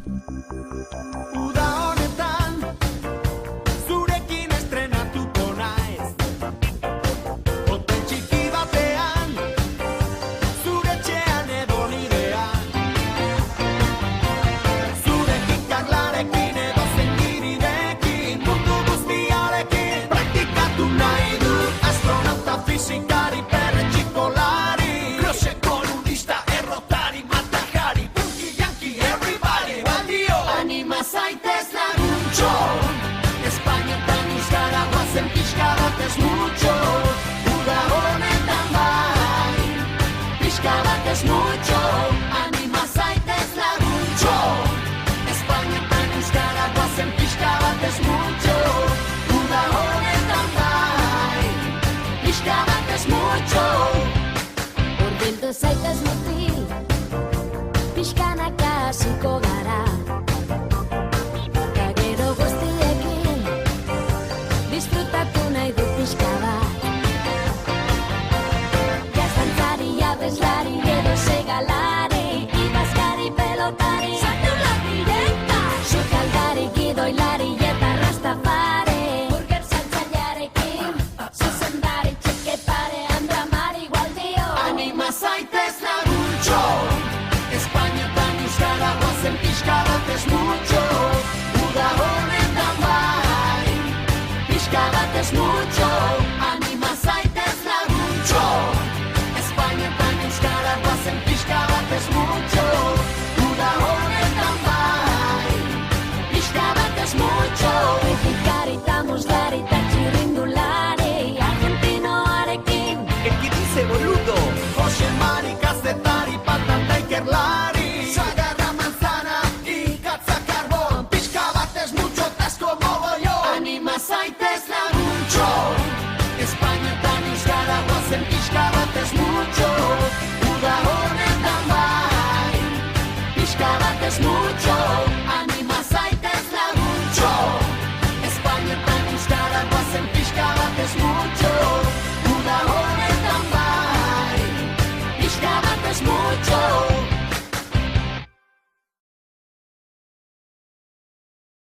Uda honetan zurekin estrenatuko naiz. Hotel txiki batean zure etxean edo nirean. Zure kikarlarekin edo zengirirekin mundu guztiarekin praktikatu nahi dut. Astronauta, fisikari, perretxikolari, krose kolumnista, errotari, matajari, punky, yankee, everybody, baldio. Anima zaitez laguntxo, Espainiatan euskara guazen pixka bat ez mucho. Uda honetan bai, pixka bat ez mucho. Anima zaitez laguntxo, Espainiatan euskara guazen pixka bat ez mucho. Uda honetan bai, pixka bat ez mucho. Hurbildu zaitez mutil, pixkanaka hasiko gara. Ta gero guztiekin, disfrutatu nahi dut pixka bat. Gaztantzari, abeslari, edo segalari, ibazkari, pelotari, zatulari, eta sukaldari, gidoilari, eta rastafari. Burger saltzailearekin, zuzendari, txekepare, andramari, gualdio. Anima zaitez laguntxo, Espainiatan euskara guazen pixka bat ez mucho.